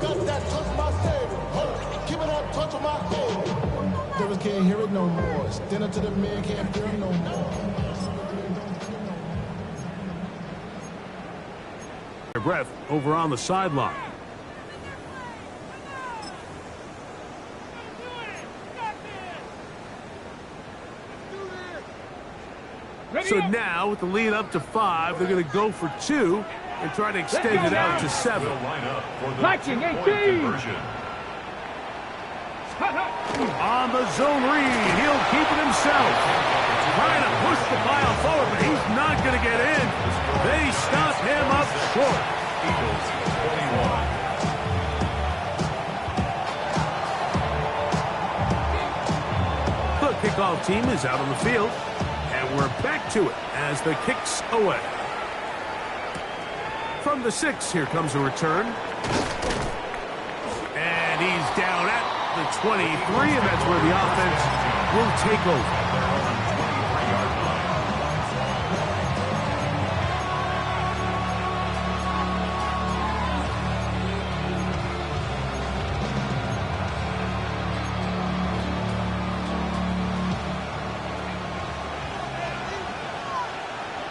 got that touch my stadium. Keep it up, touch my head. Rivers can't hear it no more. Stand up to the man, can't feel no more. Their breath over on the sideline. So now, with the lead up to 5, they're going to go for 2 and try to extend it out to 7. Matching 18. On the zone read, he'll keep it himself. Trying to push the pile forward, but he's not going to get in. They stop him up short. Eagles 21. The kickoff team is out on the field. And we're back to it as the kick's away. From the 6, here comes a return. And he's down at the 23, and that's where the offense will take over.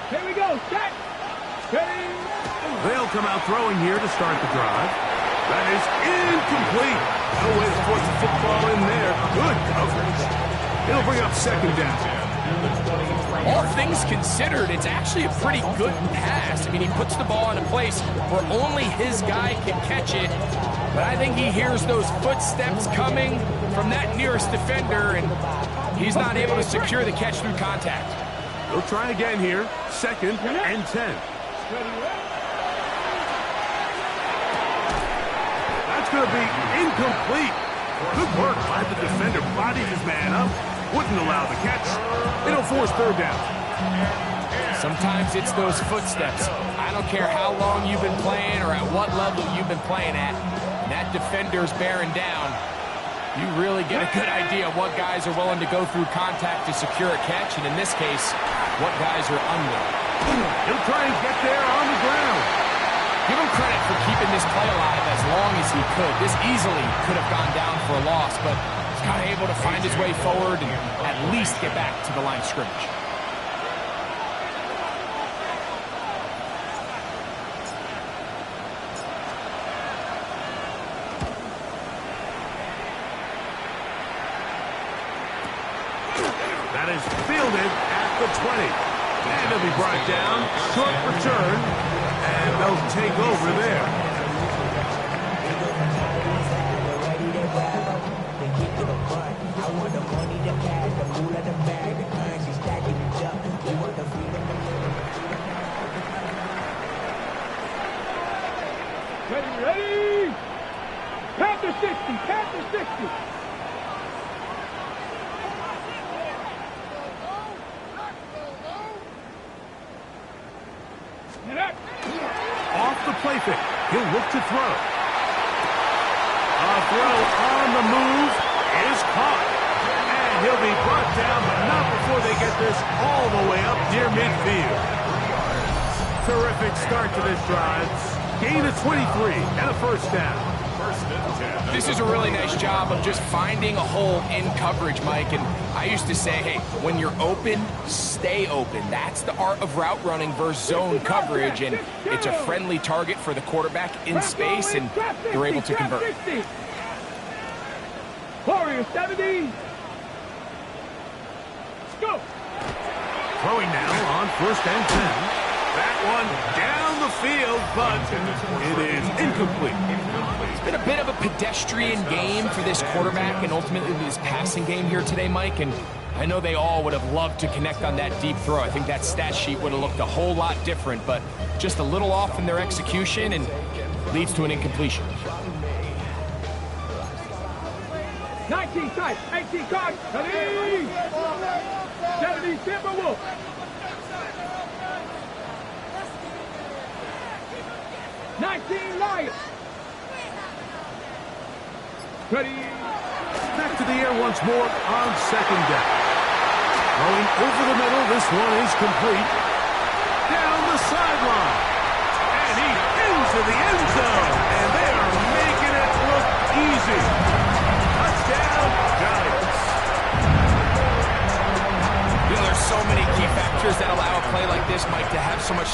Here we go. Set. Ready. They'll come out throwing here to start the drive. That is incomplete. No way to force the football in there. Good coverage. It'll bring up 2nd down. All things considered, it's actually a pretty good pass. I mean, he puts the ball in a place where only his guy can catch it. But I think he hears those footsteps coming from that nearest defender, and he's not able to secure the catch through contact. They'll try again here. 2nd and 10. That's going to be incomplete. Good work by the defender. Bodied his man up. Wouldn't allow the catch. It'll force 3rd down. Sometimes it's those footsteps. I don't care how long you've been playing or at what level you've been playing at. And that defender's bearing down. You really get a good idea of what guys are willing to go through contact to secure a catch, and in this case, what guys are unwilling. He'll try and get there on the ground. Give him credit for keeping this play alive as long as he could. This easily could have gone down for a loss, but he's kind of able to find his way forward and at least get back to the line of scrimmage. That is fielded at the 20. And he'll be brought down. Short return. And they'll take over there. Ready. Panther 60. Panther 60. Off the play fake. He'll look to throw. A throw on the move is caught. And he'll be brought down, but not before they get this all the way up near midfield. Terrific start to this drive. Gain of 23 and a 1st down. This is a really nice job of just finding a hole in coverage, Mike. And I used to say, hey, when you're open, stay open. That's the art of route running versus zone coverage. And it's a friendly target for the quarterback in space, and they're able to convert. Warrior 70. Go. Throwing now on 1st and 10. That one down the field, but it is incomplete. It's been a bit of a pedestrian game for this quarterback and ultimately this passing game here today, Mike. And I know they all would have loved to connect on that deep throw. I think that stat sheet would have looked a whole lot different, but just a little off in their execution and leads to an incompletion. 19 tight, 18 card, 70 Timberwolf. Lions. Ready. Back to the air once more on 2nd down. Going over the middle, this one is complete. Down the sideline. And he's into the end zone. And they are making it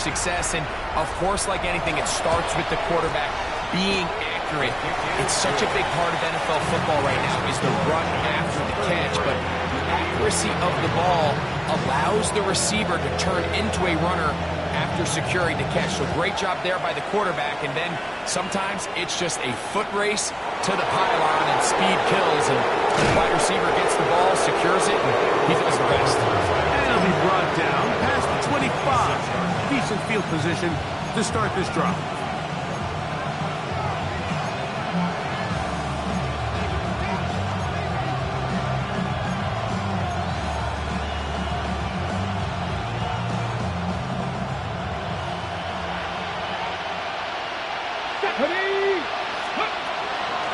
success. And, of course, like anything, it starts with the quarterback being accurate. It's such a big part of NFL football right now is the run after the catch, but the accuracy of the ball allows the receiver to turn into a runner after securing the catch. So great job there by the quarterback, and then sometimes it's just a foot race to the pylon and speed kills, and the wide receiver gets the ball, secures it, and he does the rest. And he'll be brought down past the 25. Decent field position to start this drive.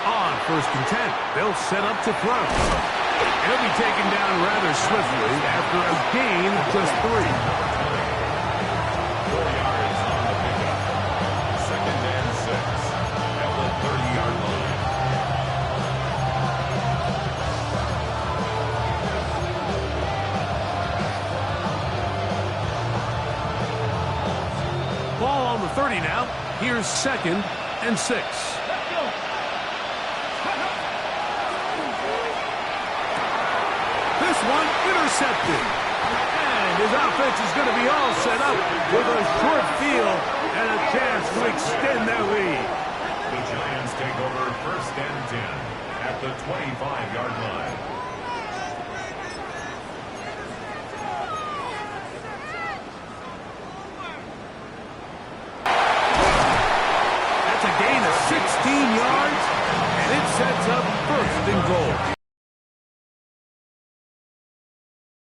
On 1st and 10, they'll set up to throw. He'll be taken down rather swiftly after a gain of just 3. 4 yards on the pickup. 2nd and 6 at the 30-yard line. Ball on the 30 now. Here's 2nd and 6. This one intercepted. And his offense is going to be all set up with a short field and a chance to extend their lead. The Giants take over 1st and 10 at the 25-yard line. That's a gain of 16 yards, and it sets up 1st and goal.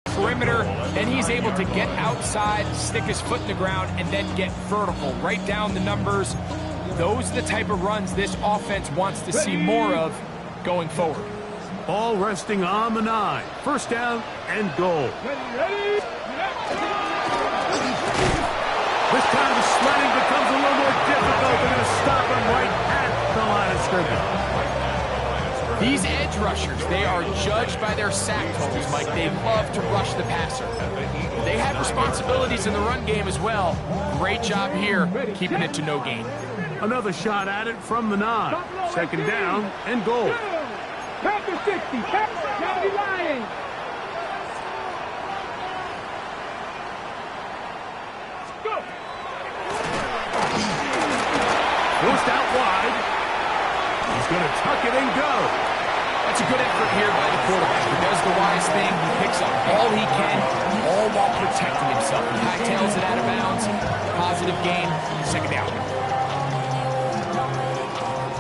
Perimeter, then he's able to get outside, stick his foot in the ground, and then get vertical, right down the numbers. Those are the type of runs this offense wants to see more of going forward. All resting on the 9. 1st down and goal. This time the sledding becomes a little more difficult. They're going to stop him right at the line of scrimmage. These edge rushers, they are judged by their sack totals, Mike. They love to rush the passer. They have responsibilities in the run game as well. Great job here, keeping it to no gain. Another shot at it from the 9. 2nd down and goal. Panther 60, County Lions. Go. Forced out wide. He's going to tuck it and go. That's a good effort here by the quarterback. He does the wise thing. He picks up all he can, all while protecting himself. He hightails it out of bounds. Positive gain. 2nd down.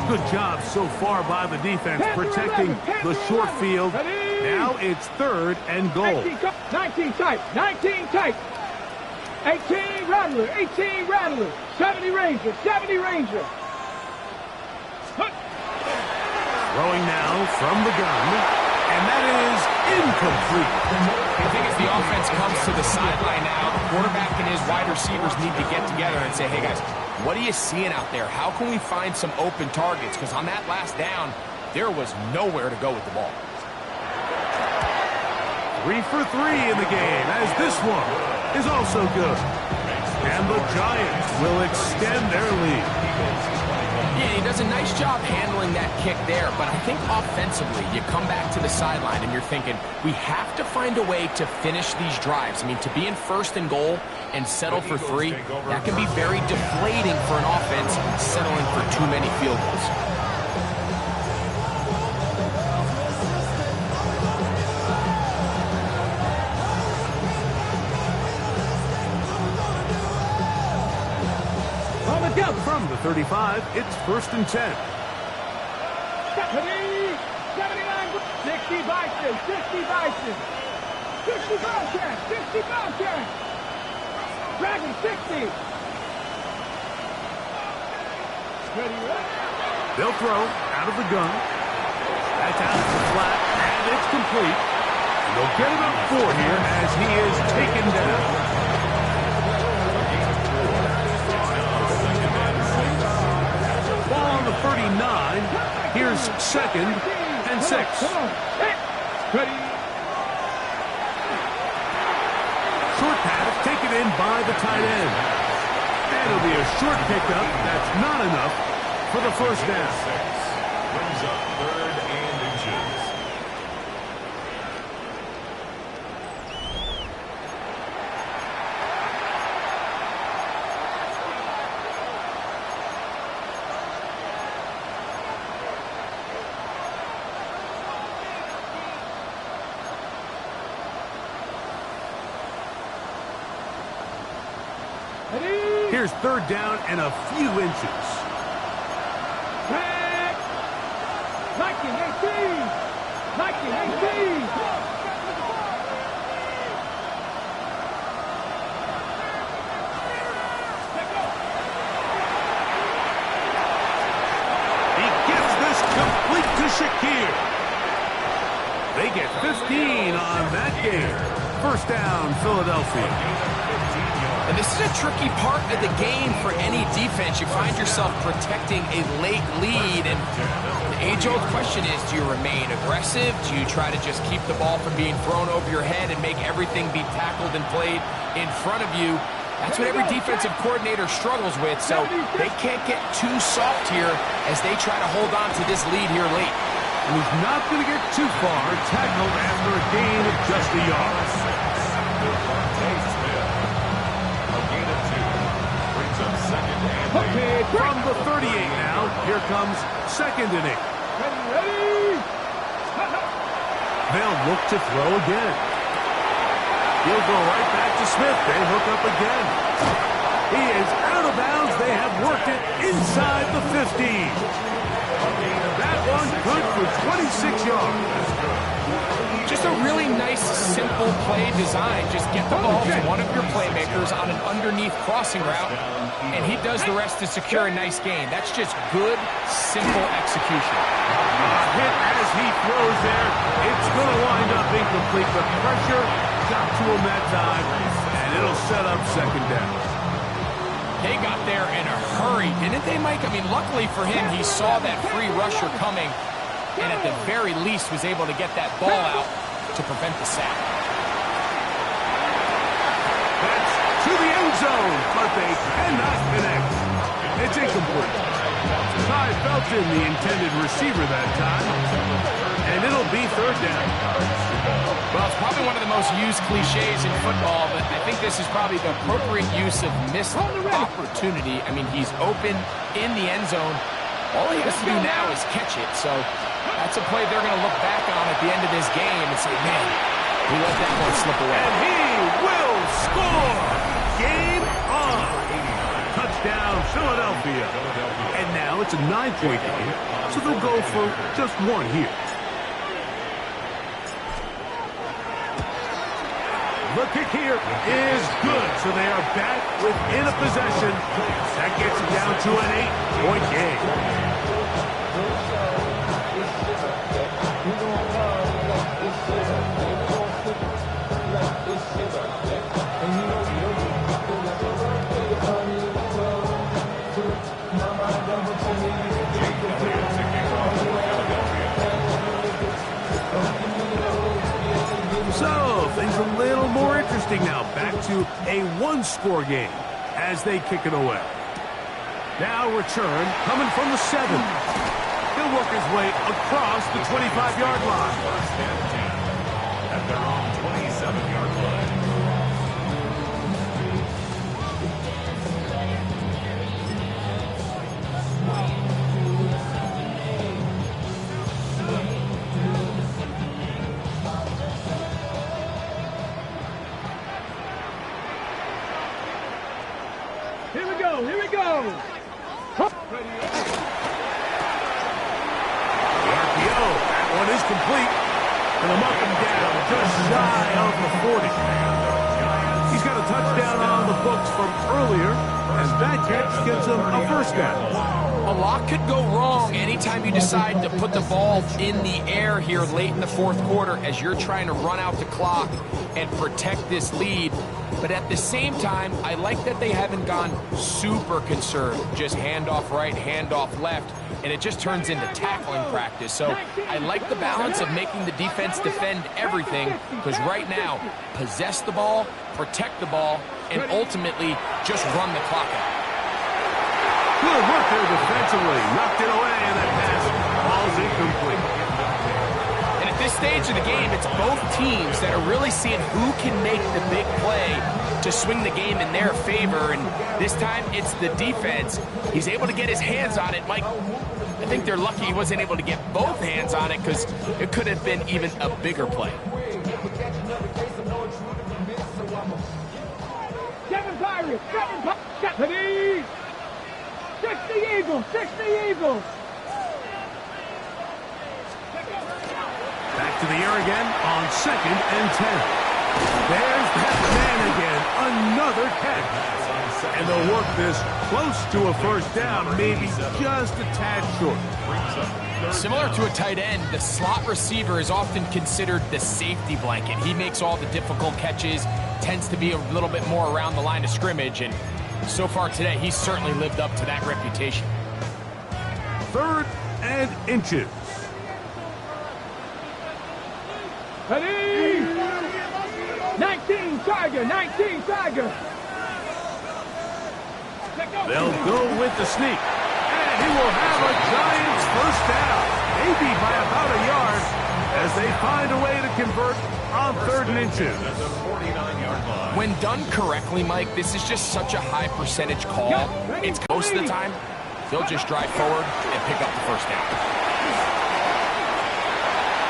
Good job so far by the defense protecting the short field. Now it's 3rd and goal. 19 tight, 19 tight. 18 Rattler, 18 Rattler. 70 Ranger, 70 Ranger. Throwing now from the gun, and that is incomplete. I think as the offense comes to the sideline now, the quarterback and his wide receivers need to get together and say, hey guys, what are you seeing out there? How can we find some open targets? Because on that last down, there was nowhere to go with the ball. 3 for 3 in the game, as this one is also good. And the Giants will extend their lead. Yeah, he does a nice job handling that kick there, but I think offensively, you come back to the sideline and you're thinking, we have to find a way to finish these drives. I mean, to be in 1st and goal and settle for 3, that can be very deflating for an offense settling for too many field goals. From the 35, it's 1st and 10. 70, 79, 60 Bison, 60 Bison. 60 Bobcats, 60 Bobcats. Dragon 60. Ready, ready. They'll throw out of the gun. That's out to the flat, and it's complete. And they'll get it up 4 here as he is taken down. Ball on the 39. Here's 2nd and 6. Ready. Short pass taken in by the tight end. And it'll be a short pickup. That's not enough for the first down. Brings up 3rd and inches. Here's 3rd down and a few inches. Back. 1918. 1918. He gets this complete to Shakir. They get 15 on that game. First down, Philadelphia. And this is a tricky part of the game for any defense. You find yourself protecting a late lead, and the age-old question is, do you remain aggressive? Do you try to just keep the ball from being thrown over your head and make everything be tackled and played in front of you? That's what every defensive coordinator struggles with, so they can't get too soft here as they try to hold on to this lead here late. And he's not going to get too far, tackled after a gain of just a yard. Okay, From the 38 now, here comes 2nd and 8. ready. They'll look to throw again. He'll go right back to Smith. They hook up again. He is out of bounds. They have worked it inside the 15. That one good for 26 yards. Just a really nice, simple play design. Just get the ball to one of your playmakers on an underneath crossing route, and he does the rest to secure a nice gain. That's just good, simple execution. Hit as he throws there. It's going to wind up incomplete. The pressure got to him that time, and it'll set up 2nd down. They got there in a hurry, didn't they, Mike? I mean, luckily for him, he saw that free rusher coming, and at the very least was able to get that ball out to prevent the sack. That's to the end zone, but they cannot connect. It's incomplete. Ty Felton, the intended receiver that time, and it'll be 3rd down. Well, it's probably one of the most used cliches in football, but I think this is probably the appropriate use of missed opportunity. I mean, he's open in the end zone. All he has to do now is catch it. So that's a play they're going to look back on at the end of this game and say, man, we let that one slip away. And he will score! Game on! Touchdown, Philadelphia. And now it's a 9-point game, so they'll go for just one here. The kick here is good, so they are back within a possession. That gets it down to an 8-point game. So, things a little more interesting now. Back to a one-score game as they kick it away. Now return coming from the 7. He'll work his way across the 25-yard line. First and 10 at their own 27-yard line. Here we go. Here we go. The RPO, that one is complete. And a up and down, just shy of the 40. He's got a touchdown on the books from earlier, and that catch gets him a first down. A lot could go wrong anytime you decide to put the ball in the air here late in the fourth quarter as you're trying to run out the clock and protect this lead. But at the same time, I like that they haven't gone super conservative. Just handoff right, handoff left, and it just turns into tackling practice. So I like the balance of making the defense defend everything, because right now, possess the ball, protect the ball, and ultimately just run the clock out. Good work there defensively. Knocked it away, and that pass falls incomplete. And at this stage of the game, it's both teams that are really seeing who can make the big play to swing the game in their favor. And this time, it's the defense. He's able to get his hands on it. Mike, I think they're lucky he wasn't able to get both hands on it because it could have been even a bigger play. Seven Pirates, Pirates. 60 Eagles, 60 Eagles. Back to the air again on 2nd and 10. There's that man again. Another catch. And they'll work this close to a first down, maybe just a tad short. Similar to a tight end, the slot receiver is often considered the safety blanket. He makes all the difficult catches, tends to be a little bit more around the line of scrimmage, and so far today, he's certainly lived up to that reputation. 3rd and inches. Ready? 19 Tiger, 19 Tiger. They'll go with the sneak. And he will have a Giants first down, maybe by about a yard, as they find a way to convert on 3rd and inches. When done correctly, Mike, this is just such a high percentage call. It's most of the time, they'll just drive forward and pick up the first down.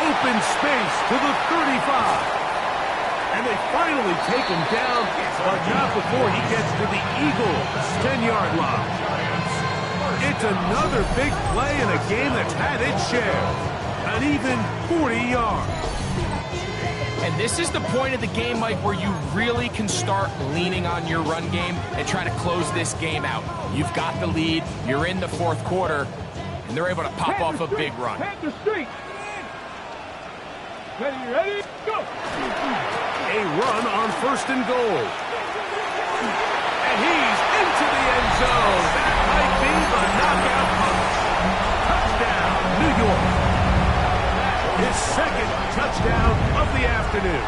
Open space to the 35. And they finally take him down, but not before he gets to the Eagles' 10-yard line. It's another big play in a game that's had its share. An even 40 yards. And this is the point of the game, Mike, where you really can start leaning on your run game and try to close this game out. You've got the lead, you're in the 4th quarter, and they're able to pop off a big run. Panther Street. Ready, go. A run on 1st and goal. And he's into the end zone. That might be the knockout punch. Touchdown, New York. His 2nd touchdown of the afternoon.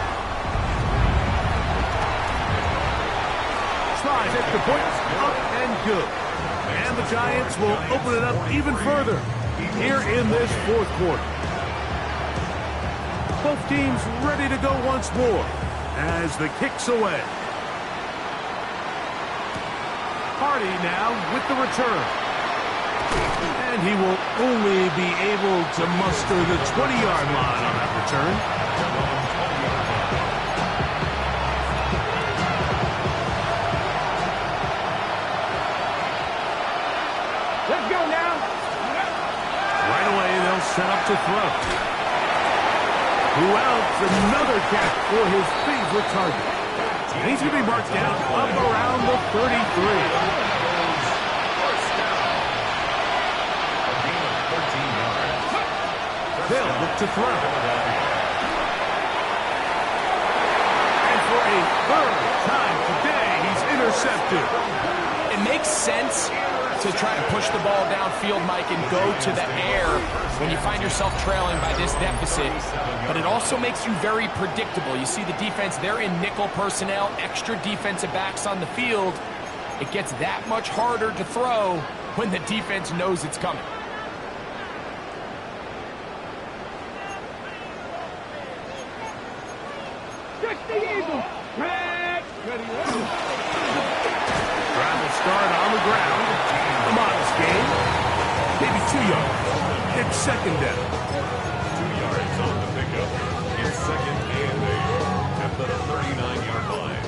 Slides at the point, up and good. And the Giants will open it up even further here in this 4th quarter. Both teams ready to go once more as the kick's away. Hardy now with the return. And he will only be able to muster the 20-yard line on that return. Let's go now. Right away, they'll set up to throw. Who else? Another catch for his favorite target. And he's going to be marked down up around the 33. They'll look to throw. And for a 3rd time today, he's intercepted. It makes sense to try to push the ball downfield, Mike, and go to the air when you find yourself trailing by this deficit. But it also makes you very predictable. You see the defense, they're in nickel personnel, extra defensive backs on the field. It gets that much harder to throw when the defense knows it's coming. Drive will start on the ground. A modest gain. Maybe 2 yards. It's 2nd down. 2 yards on the pickup. It's 2nd and 8 at the 39-yard line.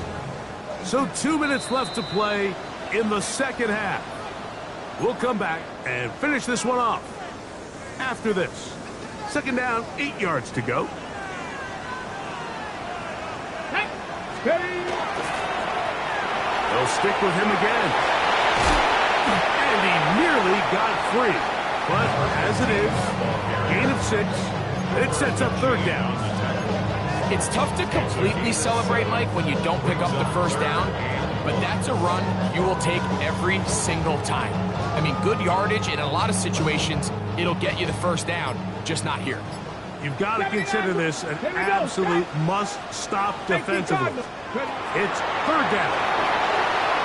So 2 minutes left to play in the 2nd half. We'll come back and finish this one off after this. 2nd down, 8 yards to go. They'll stick with him again. And he nearly got free. But as it is, gain of 6, it sets up 3rd down. It's tough to completely celebrate, Mike, when you don't pick up the first down, but that's a run you will take every single time. I mean, good yardage in a lot of situations, it'll get you the first down, just not here. You've got to consider this an absolute must-stop defensively. It's 3rd down.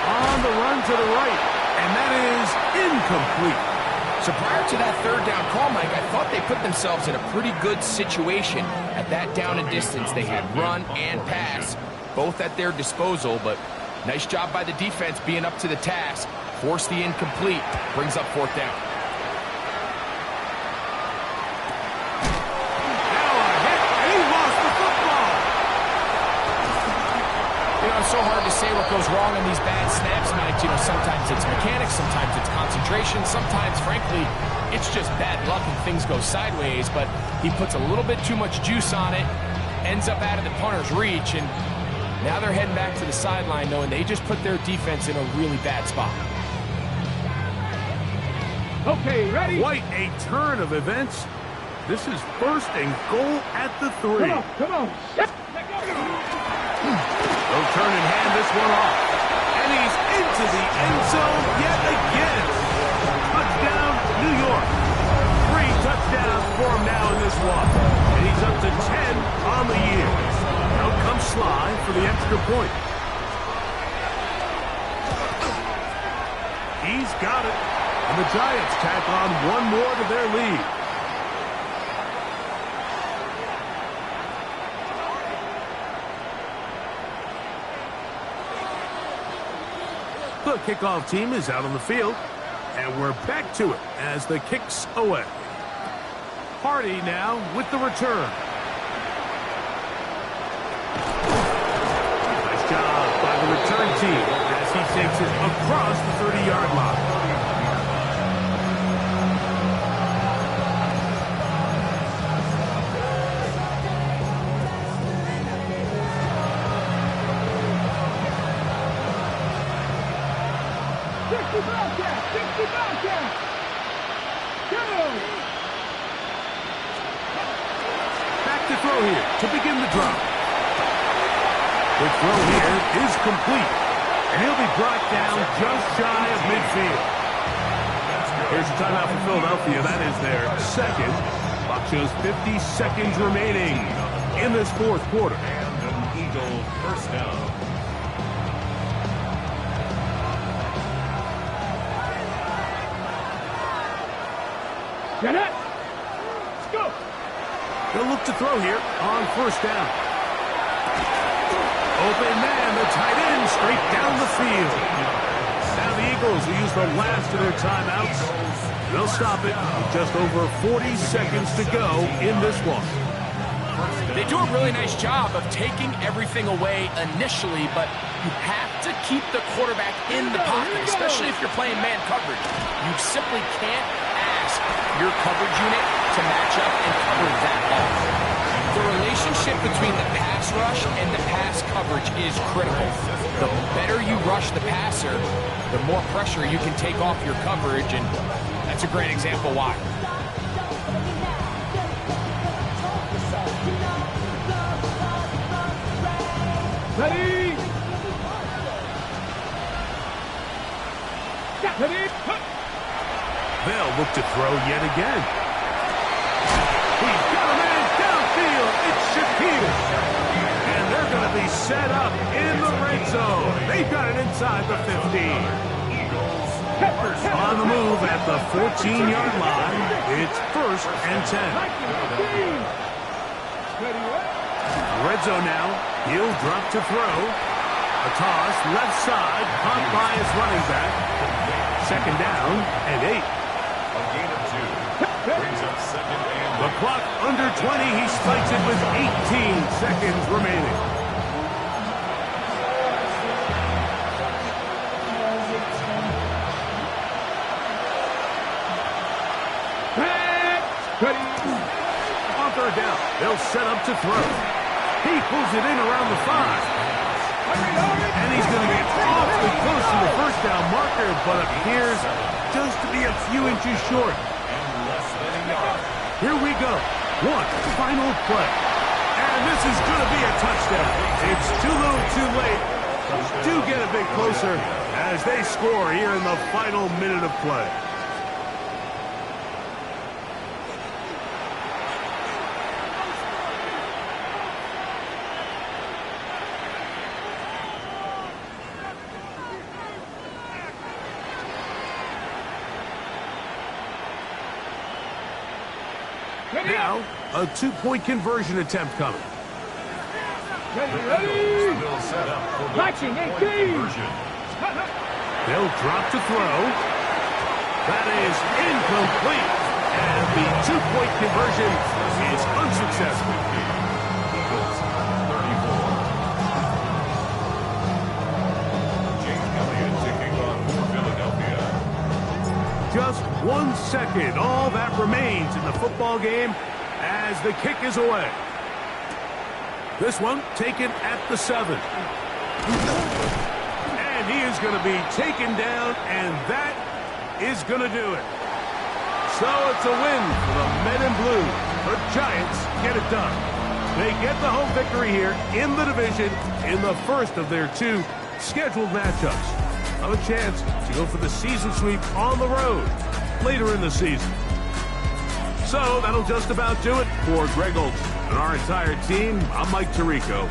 On the run to the right. And that is incomplete. So prior to that third down call, Mike, I thought they put themselves in a pretty good situation at that down and distance. They had run and pass, both at their disposal, but nice job by the defense being up to the task. Force the incomplete, brings up fourth down. It's so hard to say what goes wrong in these bad snaps, Mike. You know, sometimes it's mechanics, sometimes it's concentration, sometimes, frankly, it's just bad luck and things go sideways, but he puts a little bit too much juice on it, ends up out of the punter's reach, and now they're heading back to the sideline knowing they just put their defense in a really bad spot. Okay, ready? Quite a turn of events. This is first and goal at the 3. Come on. They'll turn and hand this one off. And he's into the end zone yet again. Touchdown, New York. 3 touchdowns for him now in this one. And he's up to 10 on the year. Out comes Sly for the extra point. He's got it. And the Giants tack on one more to their lead. The kickoff team is out on the field, and we're back to it as the kick's away. Hardy now with the return. Nice job by the return team as he takes it across the 30-yard line. Back to throw here to begin the drive. The throw here is complete, and he'll be brought down just shy of midfield. Here's a timeout for Philadelphia. That is their second. Clock shows 50 seconds remaining in this fourth quarter. And an Eagle first down. Get it. Let's go. They'll look to throw here on first down. Open man, the tight end, straight down the field. Now the Eagles will use the last of their timeouts. They'll stop it with just over 40 seconds to go in this one. They do a really nice job of taking everything away initially, but you have to keep the quarterback in the pocket, especially if you're playing man coverage. You simply can't ask your coverage unit to match up and cover that ball. The relationship between the pass rush and the pass coverage is critical. The better you rush the passer, the more pressure you can take off your coverage, and that's a great example why. Ready? Ready? They'll look to throw yet again. He's got a man downfield. It's Shakir. And they're going to be set up in the red zone. They've got it inside the 15. On the move at the 14-yard line. It's first and 10. Red zone now. He'll drop to throw. A toss left side. Caught by his running back. Second down and 8. A gain of 2. Brings up second and The clock under 20. He spikes it with 18 seconds remaining. On third down, they'll set up to throw. He pulls it in around the 5. And he's going to get awfully close to the first down marker, but appears just to be a few inches short. less than a yard. Here we go. One final play. And this is going to be a touchdown. It's too little too late. Do get a bit closer as they score here in the final minute of play. Now, a two-point conversion attempt coming. Ready? Still set up for the Matching 2-point 18. conversion. They'll drop to throw. That is incomplete. And the two-point conversion is unsuccessful. Eagles 34. Jake Elliott taking on for Philadelphia. Just 1 second. All that remains in the football game as the kick is away. This one taken at the 7. And he is going to be taken down, and that is going to do it. So it's a win for the Men in Blue. The Giants get it done. They get the home victory here in the division in the first of their 2 scheduled matchups. Have a chance to go for the season sweep on the road later in the season. So that'll just about do it for Greg Olsen and our entire team. I'm Mike Tirico.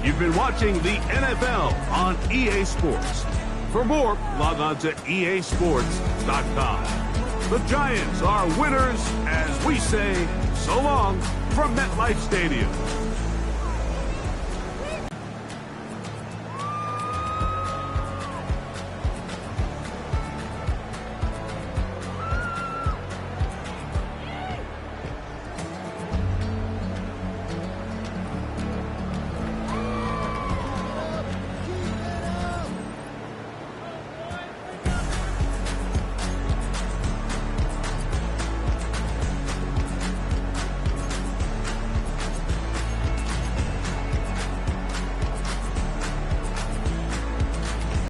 You've been watching the NFL on EA Sports. For more, log on to easports.com. The Giants are winners as we say so long from MetLife Stadium.